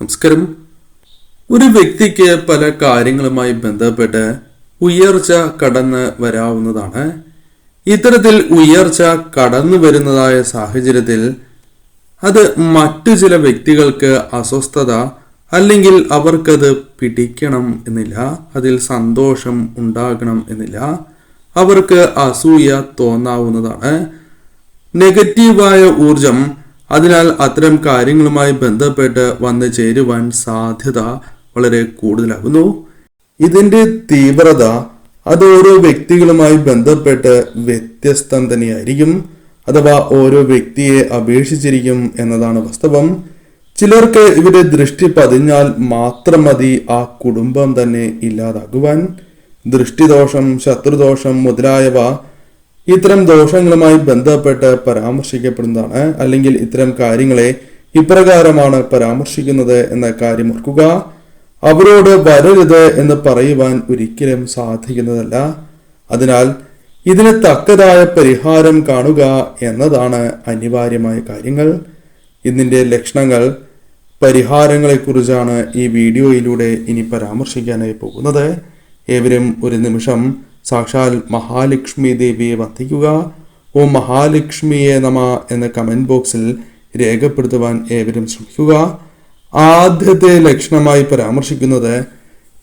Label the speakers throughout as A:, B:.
A: നമസ്കാരം. ഒരു വ്യക്തിക്ക് പല കാര്യങ്ങളുമായി ബന്ധപ്പെട്ട് ഉയർച്ച കടന്ന് വരാവുന്നതാണ്. ഇത്തരത്തിൽ ഉയർച്ച കടന്നു വരുന്നതായ സാഹചര്യത്തിൽ അത് മറ്റു ചില വ്യക്തികൾക്ക് അസ്വസ്ഥത അല്ലെങ്കിൽ അവർക്കത് പിടിക്കണം എന്നില്ല, അതിൽ സന്തോഷം ഉണ്ടാകണം എന്നില്ല, അവർക്ക് അസൂയ തോന്നാവുന്നതാണ്. നെഗറ്റീവായ ഊർജം അതിനാൽ അത്തരം കാര്യങ്ങളുമായി ബന്ധപ്പെട്ട് വന്നു ചേരുവാൻ സാധ്യത വളരെ കൂടുതലാകുന്നു. ഇതിന്റെ തീവ്രത അത് ഓരോ വ്യക്തികളുമായി ബന്ധപ്പെട്ട് വ്യത്യസ്തം തന്നെയായിരിക്കും, അഥവാ ഓരോ വ്യക്തിയെ അപേക്ഷിച്ചിരിക്കും എന്നതാണ് വാസ്തവം. ചിലർക്ക് ഇവരുടെ ദൃഷ്ടി പതിഞ്ഞാൽ മാത്രം മതി ആ കുടുംബം തന്നെ ഇല്ലാതാകുവാൻ. ദൃഷ്ടിദോഷം, ശത്രുദോഷം മുതലായവ ഇത്തരം ദോഷങ്ങളുമായി ബന്ധപ്പെട്ട് പരാമർശിക്കപ്പെടുന്നതാണ്. അല്ലെങ്കിൽ ഇത്തരം കാര്യങ്ങളെ ഇപ്രകാരമാണ് പരാമർശിക്കുന്നത് എന്ന കാര്യം ഓർക്കുക. അവരോട് വരരുത് എന്ന് പറയുവാൻ ഒരിക്കലും സാധിക്കുന്നതല്ല. അതിനാൽ ഇതിന് തക്കതായ പരിഹാരം കാണുക എന്നതാണ് അനിവാര്യമായ കാര്യങ്ങൾ. ഇതിന്റെ ലക്ഷണങ്ങൾ, പരിഹാരങ്ങളെക്കുറിച്ചാണ് ഈ വീഡിയോയിലൂടെ ഇനി പരാമർശിക്കാനായി പോകുന്നത്. ഏവരും ഒരു നിമിഷം സാക്ഷാൽ മഹാലക്ഷ്മി ദേവിയെ വന്ദിക്കുക. ഓ മഹാലക്ഷ്മിയെ നമ എന്ന കമന്റ് ബോക്സിൽ രേഖപ്പെടുത്തുവാൻ ഏവരും ശ്രമിക്കുക. ആദ്യത്തെ ലക്ഷണമായി പരാമർശിക്കുന്നത്,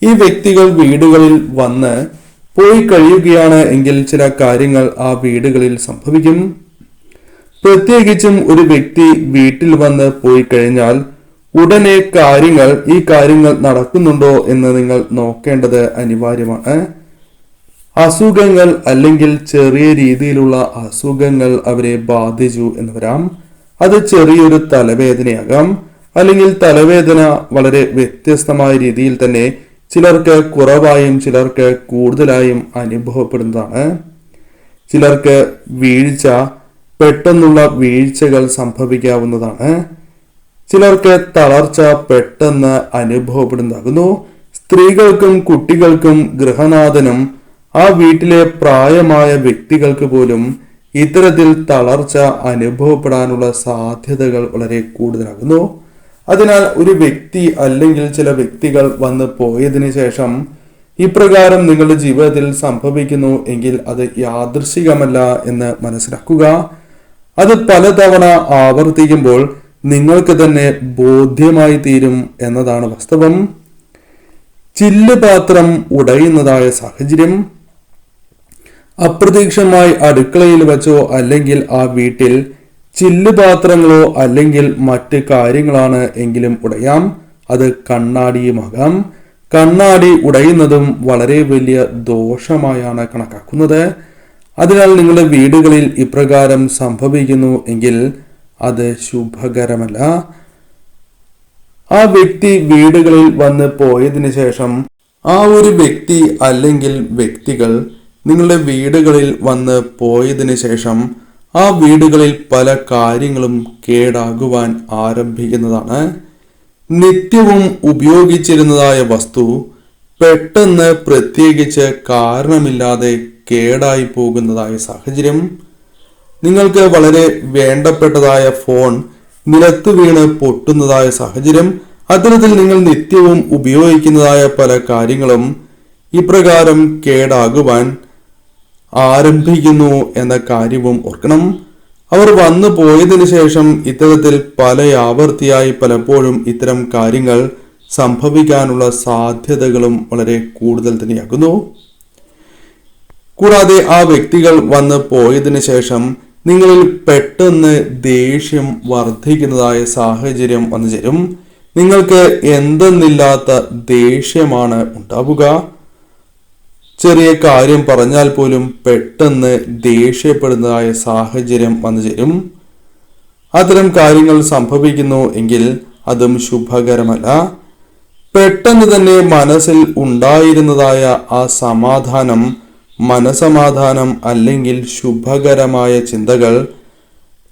A: ഈ വ്യക്തികൾ വീടുകളിൽ വന്ന് പോയി കഴിയുകയാണ് എങ്കിൽ ചില കാര്യങ്ങൾ ആ വീടുകളിൽ സംഭവിക്കും. പ്രത്യേകിച്ചും ഒരു വ്യക്തി വീട്ടിൽ വന്ന് പോയി കഴിഞ്ഞാൽ ഉടനെ ഈ കാര്യങ്ങൾ നടക്കുന്നുണ്ടോ എന്ന് നിങ്ങൾ നോക്കേണ്ടത് അനിവാര്യമാണ്. അസുഖങ്ങൾ അല്ലെങ്കിൽ ചെറിയ രീതിയിലുള്ള അസുഖങ്ങൾ അവരെ ബാധിച്ചു എന്ന് വരാം. അത് ചെറിയൊരു തലവേദനയാകാം, അല്ലെങ്കിൽ തലവേദന വളരെ വ്യത്യസ്തമായ രീതിയിൽ തന്നെ ചിലർക്ക് കുറവായും ചിലർക്ക് കൂടുതലായും അനുഭവപ്പെടുന്നതാണ്. ചിലർക്ക് പെട്ടെന്നുള്ള വീഴ്ചകൾ സംഭവിക്കാവുന്നതാണ്. ചിലർക്ക് തളർച്ച പെട്ടെന്ന് അനുഭവപ്പെടുന്നതാകുന്നു. സ്ത്രീകൾക്കും കുട്ടികൾക്കും ഗൃഹനാഥനും ആ വീട്ടിലെ പ്രായമായ വ്യക്തികൾക്ക് പോലും ഇത്തരത്തിൽ തളർച്ച അനുഭവപ്പെടാനുള്ള സാധ്യതകൾ വളരെ കൂടുതലാകുന്നു. അതിനാൽ ഒരു വ്യക്തി അല്ലെങ്കിൽ ചില വ്യക്തികൾ വന്ന് പോയതിനു ശേഷം ഇപ്രകാരം നിങ്ങളുടെ ജീവിതത്തിൽ സംഭവിക്കുന്നു എങ്കിൽ അത് യാദൃശ്ചികമല്ല എന്ന് മനസ്സിലാക്കുക. അത് പലതവണ ആവർത്തിക്കുമ്പോൾ നിങ്ങൾക്ക് തന്നെ ബോധ്യമായി തീരും എന്നതാണ് വാസ്തവം. ചില്ലുപാത്രം ഉടയുന്നതായ സാഹചര്യം, അപ്രതീക്ഷിതമായി അടുക്കളയിൽ വെച്ചോ അല്ലെങ്കിൽ ആ വീട്ടിൽ ചില്ലുപാത്രങ്ങളോ അല്ലെങ്കിൽ മറ്റ് കാര്യങ്ങളാണ് എങ്കിലും ഉടയാം. അത് കണ്ണാടിയുമാകാം. കണ്ണാടി ഉടയുന്നതും വളരെ വലിയ ദോഷമായാണ് കണക്കാക്കുന്നത്. അതിനാൽ നിങ്ങളുടെ വീടുകളിൽ ഇപ്രകാരം സംഭവിക്കുന്നു എങ്കിൽ അത് ശുഭകരമല്ല. ആ വ്യക്തി വീടുകളിൽ വന്ന് പോയതിനു ശേഷം ആ ഒരു വ്യക്തി അല്ലെങ്കിൽ വ്യക്തികൾ നിങ്ങളുടെ വീടുകളിൽ വന്ന് പോയതിനു ശേഷം ആ വീടുകളിൽ പല കാര്യങ്ങളും കേടാകുവാൻ ആരംഭിക്കുന്നതാണ്. നിത്യവും ഉപയോഗിച്ചിരുന്നതായ വസ്തു പെട്ടെന്ന് പ്രത്യേകിച്ച് കാരണമില്ലാതെ കേടായി പോകുന്നതായ സാഹചര്യം, നിങ്ങൾക്ക് വളരെ വേണ്ടപ്പെട്ടതായ ഫോൺ നിലത്ത് വീണ് പൊട്ടുന്നതായ സാഹചര്യം, അത്തരത്തിൽ നിങ്ങൾ നിത്യവും ഉപയോഗിക്കുന്നതായ പല കാര്യങ്ങളും ഇപ്രകാരം കേടാകുവാൻ ആരംഭിക്കുന്നു എന്ന കാര്യവും ഓർക്കണം. അവർ വന്നു പോയതിനു ശേഷം ഇത്തരത്തിൽ പല ആവർത്തിയായി പലപ്പോഴും ഇത്തരം കാര്യങ്ങൾ സംഭവിക്കാനുള്ള സാധ്യതകളും വളരെ കൂടുതൽ തന്നെയാകുന്നു. കൂടാതെ ആ വ്യക്തികൾ വന്ന് പോയതിനു ശേഷം നിങ്ങളിൽ പെട്ടെന്ന് ദേഷ്യം വർദ്ധിക്കുന്നതായ സാഹചര്യം വന്നു ചേരും. നിങ്ങൾക്ക് എന്തെന്നില്ലാത്ത ദേഷ്യമാണ് ഉണ്ടാവുക. ചെറിയ കാര്യം പറഞ്ഞാൽ പോലും പെട്ടെന്ന് ദേഷ്യപ്പെടുന്നതായ സാഹചര്യം വന്നു ചേരും. അത്തരം കാര്യങ്ങൾ സംഭവിക്കുന്നു എങ്കിൽ അതും ശുഭകരമല്ല. പെട്ടെന്ന് തന്നെ മനസ്സിൽ ഉണ്ടായിരുന്നതായ ആ സമാധാനം, മനസമാധാനം അല്ലെങ്കിൽ ശുഭകരമായ ചിന്തകൾ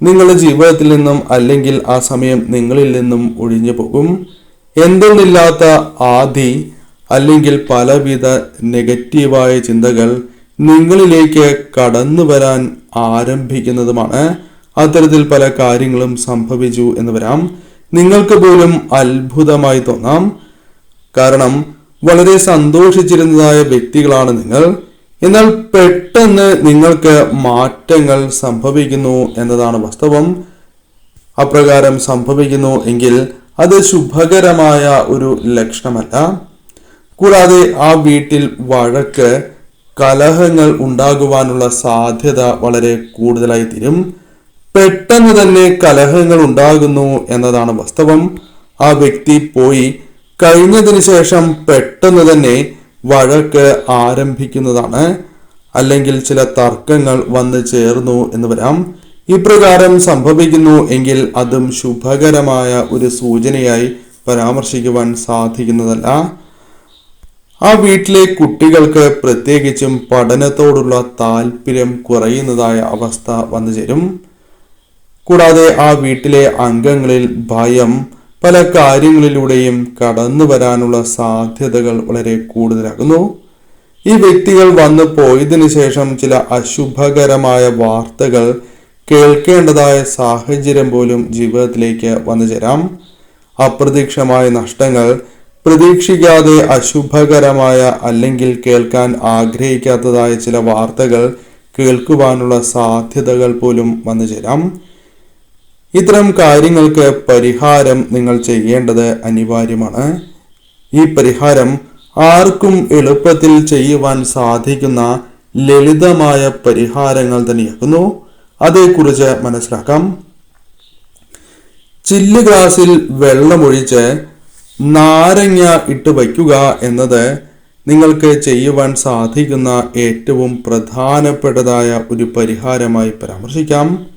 A: നിങ്ങളുടെ ജീവിതത്തിൽ നിന്നും അല്ലെങ്കിൽ ആ സമയം നിങ്ങളിൽ നിന്നും ഒഴിഞ്ഞു പോകും. എന്തെന്നില്ലാത്ത ആദി അല്ലെങ്കിൽ പലവിധ നെഗറ്റീവായ ചിന്തകൾ നിങ്ങളിലേക്ക് കടന്നു വരാൻ ആരംഭിക്കുന്നതുമാണ്. അത്തരത്തിൽ പല കാര്യങ്ങളും സംഭവിച്ചു എന്ന് വരാം. നിങ്ങൾക്ക് പോലും അത്ഭുതമായി തോന്നാം. കാരണം വളരെ സന്തോഷിച്ചിരുന്നതായ വ്യക്തികളാണ് നിങ്ങൾ. എന്നാൽ പെട്ടെന്ന് നിങ്ങൾക്ക് മാറ്റങ്ങൾ സംഭവിക്കുന്നു എന്നതാണ് വാസ്തവം. അപ്രകാരം സംഭവിക്കുന്നു എങ്കിൽ അത് ശുഭകരമായ ഒരു ലക്ഷണമല്ല. കൂടാതെ ആ വീട്ടിൽ വഴക്ക്, കലഹങ്ങൾ ഉണ്ടാകുവാനുള്ള സാധ്യത വളരെ കൂടുതലായി തീരും. പെട്ടെന്ന് തന്നെ കലഹങ്ങൾ ഉണ്ടാകുന്നു എന്നതാണ് വാസ്തവം. ആ വ്യക്തി പോയി കഴിഞ്ഞതിന് ശേഷം പെട്ടെന്ന് തന്നെ വഴക്ക് ആരംഭിക്കുന്നതാണ്. അല്ലെങ്കിൽ ചില തർക്കങ്ങൾ വന്നു ചേർന്നു എന്ന് വരാം. ഇപ്രകാരം സംഭവിക്കുന്നു എങ്കിൽ അതും ശുഭകരമായ ഒരു സൂചനയായി പരാമർശിക്കുവാൻ സാധിക്കുന്നതല്ല. ആ വീട്ടിലെ കുട്ടികൾക്ക് പ്രത്യേകിച്ചും പഠനത്തോടുള്ള താല്പര്യം കുറയുന്നതായ അവസ്ഥ വന്നു ചേരും. കൂടാതെ ആ വീട്ടിലെ അംഗങ്ങളിൽ ഭയം, പല കാര്യങ്ങളിലൂടെയും കടന്നു വരാനുള്ള സാധ്യതകൾ വളരെ കൂടുതലാകുന്നു. ഈ വ്യക്തികൾ വന്നു പോയതിനു ശേഷം ചില അശുഭകരമായ വാർത്തകൾ കേൾക്കേണ്ടതായ സാഹചര്യം പോലും ജീവിതത്തിലേക്ക് വന്നു ചേരാം. അപ്രതീക്ഷിതമായ നഷ്ടങ്ങൾ, പ്രതീക്ഷിക്കാതെ അശുഭകരമായ അല്ലെങ്കിൽ കേൾക്കാൻ ആഗ്രഹിക്കാത്തതായ ചില വാർത്തകൾ കേൾക്കുവാനുള്ള സാധ്യതകൾ പോലും വന്നു ചേരാം. ഇത്തരം കാര്യങ്ങൾക്ക് പരിഹാരം നിങ്ങൾ ചെയ്യേണ്ടത് അനിവാര്യമാണ്. ഈ പരിഹാരം ആർക്കും എളുപ്പത്തിൽ ചെയ്യുവാൻ സാധിക്കുന്ന ലളിതമായ പരിഹാരങ്ങൾ തന്നെയാകുന്നു. അതേക്കുറിച്ച് മനസ്സിലാക്കാം. ചില്ല് ഗ്ലാസിൽ വെള്ളമൊഴിച്ച് നാരങ്ങ ഇട്ട് വയ്ക്കുക എന്നത് നിങ്ങൾക്ക് ചെയ്യുവാൻ സാധിക്കുന്ന ഏറ്റവും പ്രധാനപ്പെട്ടതായ ഒരു പരിഹാരമായി പരാമർശിക്കാം.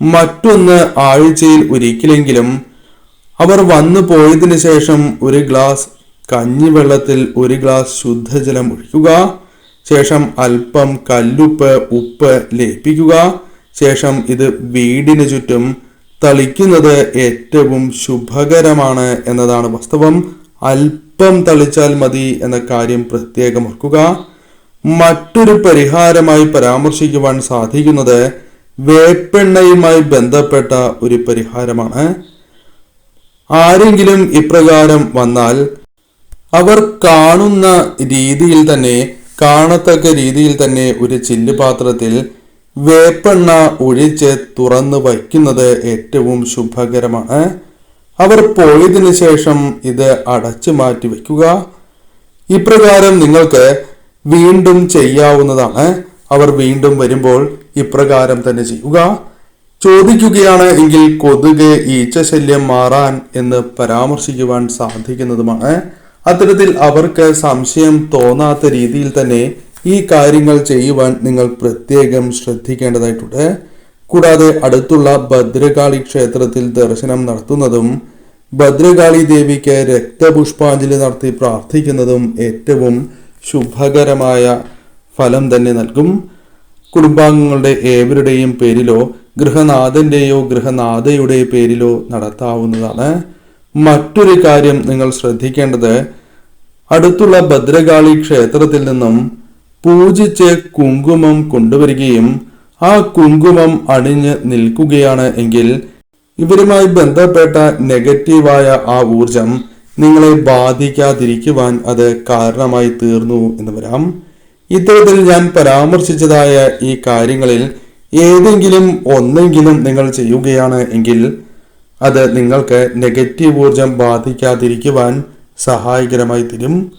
A: മറ്റൊന്ന്, ആഴ്ചയിൽ ഒരിക്കലെങ്കിലും അവർ വന്നു പോയതിനു ശേഷം ഒരു ഗ്ലാസ് കഞ്ഞിവെള്ളത്തിൽ ഒരു ഗ്ലാസ് ശുദ്ധജലം ഒഴിക്കുക. ശേഷം അല്പം കല്ലുപ്പ്, ഉപ്പ് ലയിപ്പിക്കുക. ശേഷം ഇത് വീടിന് ചുറ്റും തളിക്കുന്നത് ഏറ്റവും ശുഭകരമാണ് എന്നതാണ് വാസ്തവം. അല്പം തളിച്ചാൽ മതി എന്ന കാര്യം പ്രത്യേകം ഓർക്കുക. മറ്റൊരു പരിഹാരമായി പരാമർശിക്കുവാൻ സാധിക്കുന്നത് വേപ്പെണ്ണയുമായി ബന്ധപ്പെട്ട ഒരു പരിഹാരമാണ്. ആരെങ്കിലും ഇപ്രകാരം വന്നാൽ അവർ കാണത്തക്ക രീതിയിൽ തന്നെ ഒരു ചില്ലുപാത്രത്തിൽ വേപ്പെണ്ണ ഒഴിച്ച് തുറന്നു വയ്ക്കുന്നത് ഏറ്റവും ശുഭകരമാണ്. അവർ പോയതിനു ശേഷം ഇത് അടച്ചു മാറ്റി വയ്ക്കുക. ഇപ്രകാരം നിങ്ങൾക്ക് വീണ്ടും ചെയ്യാവുന്നതാണ്. അവർ വീണ്ടും വരുമ്പോൾ ഇപ്രകാരം തന്നെ ചെയ്യുക. ചോദിക്കുകയാണ് എങ്കിൽ കൊതുക്, ഈച്ചശല്യം മാറാൻ എന്ന് പരാമർശിക്കുവാൻ സാധിക്കുന്നതുമാണ്. അത്തരത്തിൽ അവർക്ക് സംശയം തോന്നാത്ത രീതിയിൽ തന്നെ ഈ കാര്യങ്ങൾ ചെയ്യുവാൻ നിങ്ങൾ പ്രത്യേകം ശ്രദ്ധിക്കേണ്ടതായിട്ടുണ്ട്. കൂടാതെ അടുത്തുള്ള ഭദ്രകാളി ക്ഷേത്രത്തിൽ ദർശനം നടത്തുന്നതും ഭദ്രകാളി ദേവിക്ക് രക്തപുഷ്പാഞ്ജലി നടത്തി പ്രാർത്ഥിക്കുന്നതും ഏറ്റവും ശുഭകരമായ ഫലം തന്നെ നൽകും. കുടുംബാംഗങ്ങളുടെ ഏവരുടെയും പേരിലോ ഗൃഹനാഥന്റെയോ ഗൃഹനാഥയുടെ പേരിലോ നടത്താവുന്നതാണ്. മറ്റൊരു കാര്യം നിങ്ങൾ ശ്രദ്ധിക്കേണ്ടത്, അടുത്തുള്ള ഭദ്രകാളി ക്ഷേത്രത്തിൽ നിന്നും പൂജിച്ച് കുങ്കുമം കൊണ്ടുവരികയും ആ കുങ്കുമം അണിഞ്ഞ് നിൽക്കുകയാണ് എങ്കിൽ ഇവരുമായി ബന്ധപ്പെട്ട നെഗറ്റീവായ ആ ഊർജം നിങ്ങളെ ബാധിക്കാതിരിക്കുവാൻ അത് കാരണമായി തീർന്നു എന്ന് വരാം. ഇത്തരത്തിൽ ഞാൻ പരാമർശിച്ചതായ ഈ കാര്യങ്ങളിൽ ഏതെങ്കിലും ഒന്നെങ്കിലും നിങ്ങൾ ചെയ്യുകയാണ് എങ്കിൽ അത് നിങ്ങൾക്ക് നെഗറ്റീവ് ഊർജം ബാധിക്കാതിരിക്കുവാൻ സഹായകരമായി തീരും.